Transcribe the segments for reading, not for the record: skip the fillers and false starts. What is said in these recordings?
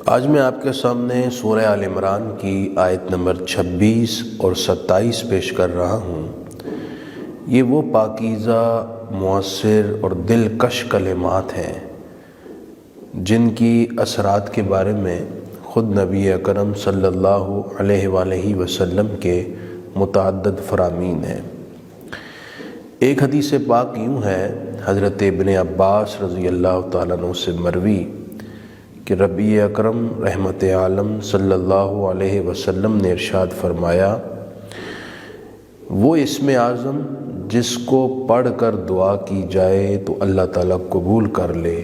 آج میں آپ کے سامنے سورہ آل عمران کی آیت نمبر 26 اور 27 پیش کر رہا ہوں۔ یہ وہ پاکیزہ، مؤثر اور دلکش کلمات ہیں جن کی اثرات کے بارے میں خود نبی اکرم صلی اللہ علیہ وآلہ وسلم کے متعدد فرامین ہیں۔ ایک حدیث پاک یوں ہے، حضرت ابن عباس رضی اللہ تعالیٰ عنہ سے مروی کہ ربی اکرم رحمت عالم صلی اللہ علیہ وسلم نے ارشاد فرمایا، وہ اسم اعظم جس کو پڑھ کر دعا کی جائے تو اللہ تعالیٰ قبول کر لے،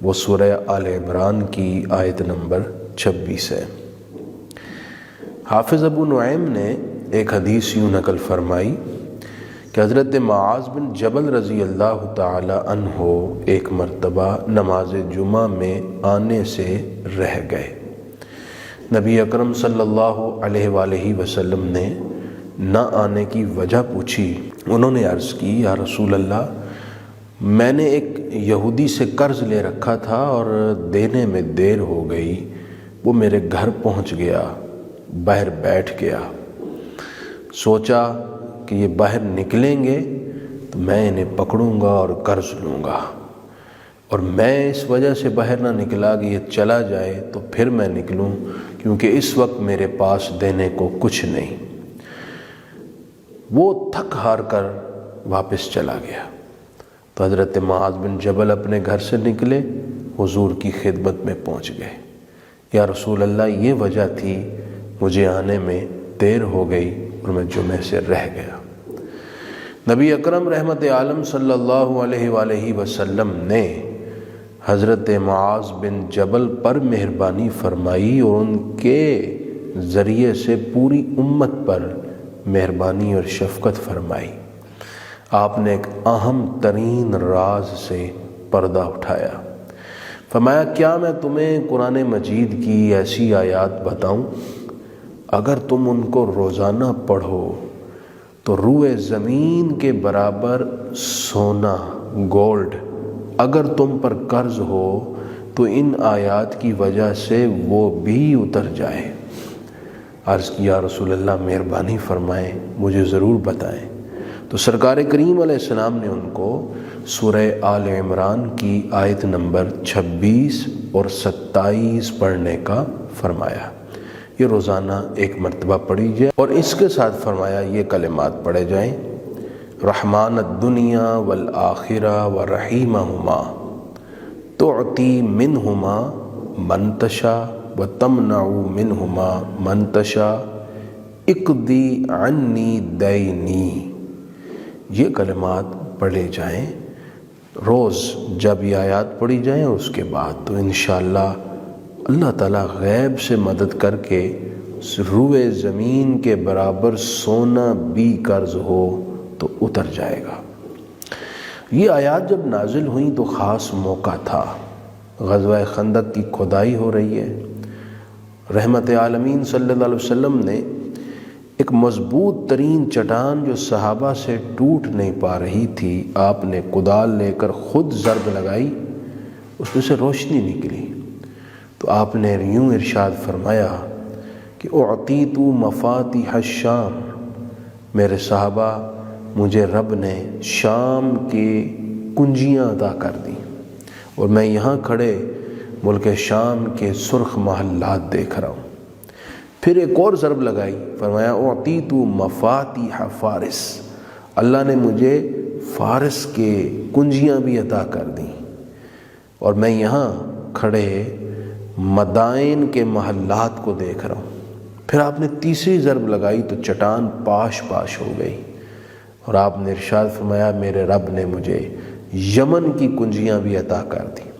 وہ سورہ آل عمران کی آیت نمبر 26 ہے۔ حافظ ابو نعیم نے ایک حدیث یوں نقل فرمائی کہ حضرت معاذ بن جبل رضی اللہ تعالی عنہ ایک مرتبہ نماز جمعہ میں آنے سے رہ گئے۔ نبی اکرم صلی اللہ علیہ وآلہ وسلم نے نہ آنے کی وجہ پوچھی۔ انہوں نے عرض کی، یا رسول اللہ، میں نے ایک یہودی سے قرض لے رکھا تھا اور دینے میں دیر ہو گئی، وہ میرے گھر پہنچ گیا، باہر بیٹھ گیا، سوچا کہ یہ باہر نکلیں گے تو میں انہیں پکڑوں گا اور قرض لوں گا، اور میں اس وجہ سے باہر نہ نکلا کہ یہ چلا جائے تو پھر میں نکلوں، کیونکہ اس وقت میرے پاس دینے کو کچھ نہیں۔ وہ تھک ہار کر واپس چلا گیا تو حضرت معاذ بن جبل اپنے گھر سے نکلے، حضور کی خدمت میں پہنچ گئے۔ یا رسول اللہ، یہ وجہ تھی، مجھے آنے میں دیر ہو گئی اور میں جمعے سے رہ گیا۔ نبی اکرم رحمت عالم صلی اللہ علیہ وآلہ وسلم نے حضرت معاذ بن جبل پر مہربانی فرمائی اور ان کے ذریعے سے پوری امت پر مہربانی اور شفقت فرمائی۔ آپ نے ایک اہم ترین راز سے پردہ اٹھایا، فرمایا، کیا میں تمہیں قرآن مجید کی ایسی آیات بتاؤں، اگر تم ان کو روزانہ پڑھو تو روئے زمین کے برابر سونا، گولڈ اگر تم پر قرض ہو تو ان آیات کی وجہ سے وہ بھی اتر جائے۔ عرض کیا، رسول اللہ مہربانی فرمائیں، مجھے ضرور بتائیں۔ تو سرکار کریم علیہ السلام نے ان کو سورہ آل عمران کی آیت نمبر 26 اور 27 پڑھنے کا فرمایا۔ یہ روزانہ ایک مرتبہ پڑھی جائے، اور اس کے ساتھ فرمایا یہ کلمات پڑھے جائیں، رحمان الدنیا والآخرہ ورحیمہما تعطی منہما من تشاء وتمنع منہما من تشاء اقضی عنی دینی۔ یہ کلمات پڑھے جائیں روز، جب یہ آیات پڑھی جائیں اس کے بعد، تو انشاءاللہ اللہ تعالیٰ غیب سے مدد کر کے روئے زمین کے برابر سونا بھی قرض ہو تو اتر جائے گا۔ یہ آیات جب نازل ہوئیں تو خاص موقع تھا، غزوہ خندق کی کھدائی ہو رہی ہے۔ رحمت عالمین صلی اللہ علیہ وسلم نے ایک مضبوط ترین چٹان جو صحابہ سے ٹوٹ نہیں پا رہی تھی، آپ نے کدال لے کر خود ضرب لگائی، اس میں سے روشنی نکلی، تو آپ نے یوں ارشاد فرمایا کہ اعطیت مفاتیح الشام، میرے صحابہ، مجھے رب نے شام کی کنجیاں عطا کر دیں، اور میں یہاں کھڑے ملک شام کے سرخ محلات دیکھ رہا ہوں۔ پھر ایک اور ضرب لگائی، فرمایا اعطیت مفاتیح فارس، اللہ نے مجھے فارس کے کنجیاں بھی عطا کر دیں، اور میں یہاں کھڑے مدائن کے محلات کو دیکھ رہا ہوں۔ پھر آپ نے تیسری ضرب لگائی تو چٹان پاش پاش ہو گئی، اور آپ نے ارشاد فرمایا، میرے رب نے مجھے یمن کی کنجیاں بھی عطا کر دی۔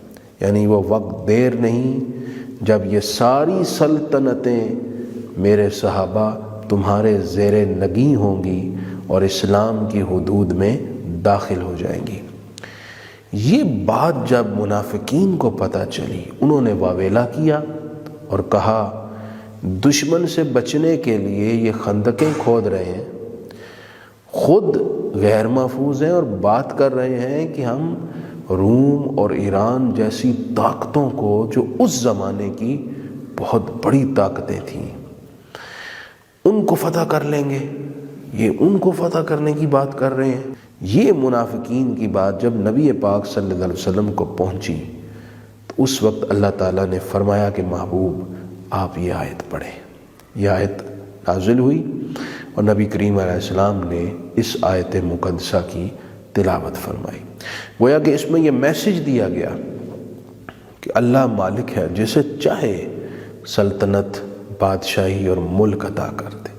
یعنی وہ وقت دیر نہیں جب یہ ساری سلطنتیں میرے صحابہ تمہارے زیر نگیں ہوں گی اور اسلام کی حدود میں داخل ہو جائیں گی۔ یہ بات جب منافقین کو پتہ چلی، انہوں نے واویلا کیا اور کہا، دشمن سے بچنے کے لیے یہ خندقیں کھود رہے ہیں، خود غیر محفوظ ہیں اور بات کر رہے ہیں کہ ہم روم اور ایران جیسی طاقتوں کو جو اس زمانے کی بہت بڑی طاقتیں تھیں، ان کو فتح کر لیں گے۔ یہ ان کو فتح کرنے کی بات کر رہے ہیں۔ یہ منافقین کی بات جب نبی پاک صلی اللہ علیہ وسلم کو پہنچی تو اس وقت اللہ تعالیٰ نے فرمایا کہ محبوب آپ یہ آیت پڑھیں۔ یہ آیت نازل ہوئی اور نبی کریم علیہ السلام نے اس آیت مقدسہ کی تلاوت فرمائی۔ گویا کہ اس میں یہ میسج دیا گیا کہ اللہ مالک ہے، جسے چاہے سلطنت، بادشاہی اور ملک عطا کر دے۔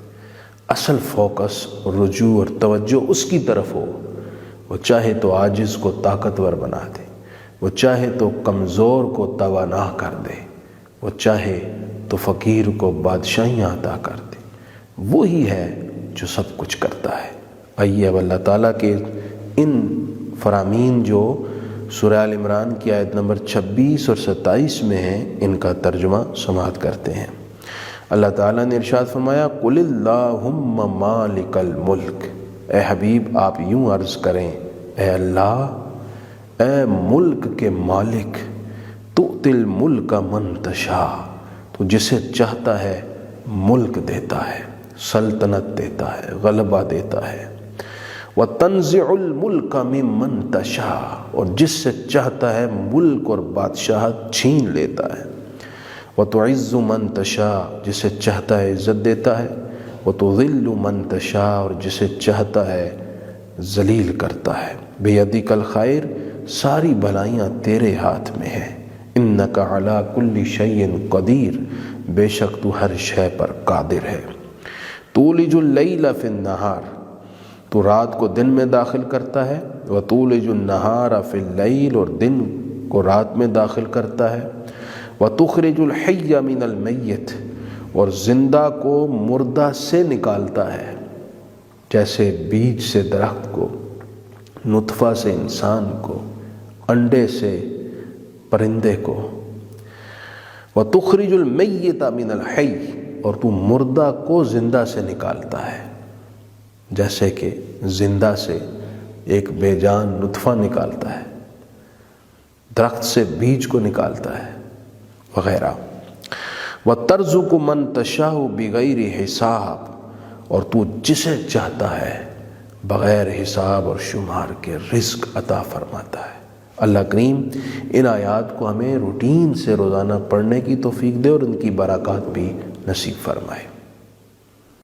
اصل فوکس، رجوع اور توجہ اس کی طرف ہو۔ وہ چاہے تو عاجز کو طاقتور بنا دے، وہ چاہے تو کمزور کو توانا کر دے، وہ چاہے تو فقیر کو بادشاہیاں عطا کر دے۔ وہی ہے جو سب کچھ کرتا ہے۔ آئیے اب اللہ تعالیٰ کے ان فرامین جو سورہ آل عمران کی آیت نمبر 26 اور 27 میں ہیں، ان کا ترجمہ سماعت کرتے ہیں۔ اللہ تعالیٰ نے ارشاد فرمایا قُلِ اللہم مالک الملک، اے حبیب آپ یوں عرض کریں، اے اللہ، اے ملک کے مالک، تؤتی الملک من تشاء، تو جسے چاہتا ہے ملک دیتا ہے، سلطنت دیتا ہے، غلبہ دیتا ہے۔ وَتَنزِعُ الْمُلْكَ مِمَّن تَشَاءُ، اور جس سے چاہتا ہے ملک اور بادشاہت چھین لیتا ہے۔ وَتُعِزُّ مَن تَشَاءُ، جسے چاہتا ہے عزت دیتا ہے۔ وَتُذِلُّ مَن تَشَاءُ، اور جسے چاہتا ہے ذلیل کرتا ہے۔ بِیَدِکَ الْخَیْرُ، ساری بھلائیاں تیرے ہاتھ میں ہیں۔ اِنَّکَ عَلیٰ کُلِّ شَیْءٍ قدیر، بے شک تو ہر شے پر قادر ہے۔ تُولِجُ اللَّیْلَ فِی النَّہَارِ، تو رات کو دن میں داخل کرتا ہے۔ وَتُولِجُ النَّہَارَ فِی اللَّیْلِ، اور دن کو رات میں داخل کرتا ہے۔ وَتُخْرِجُ الْحَیَّ مِنَ الْمَیِّتِ، اور زندہ کو مردہ سے نکالتا ہے، جیسے بیج سے درخت کو، نطفہ سے انسان کو، انڈے سے پرندے کو۔ وَتُخْرِجُ الْمَیِّتَ مِنَ الْحَیِّ، اور تو مردہ کو زندہ سے نکالتا ہے، جیسے کہ زندہ سے ایک بے جان نطفہ نکالتا ہے، درخت سے بیج کو نکالتا ہے وغیرہ۔ وَتَرْزُقُ مَن تَشَاءُ بِغَیْرِ حِسَابٍ، اور تو جسے چاہتا ہے بغیر حساب اور شمار کے رزق عطا فرماتا ہے۔ اللہ کریم ان آیات کو ہمیں روٹین سے روزانہ پڑھنے کی توفیق دے اور ان کی برکات بھی نصیب فرمائے۔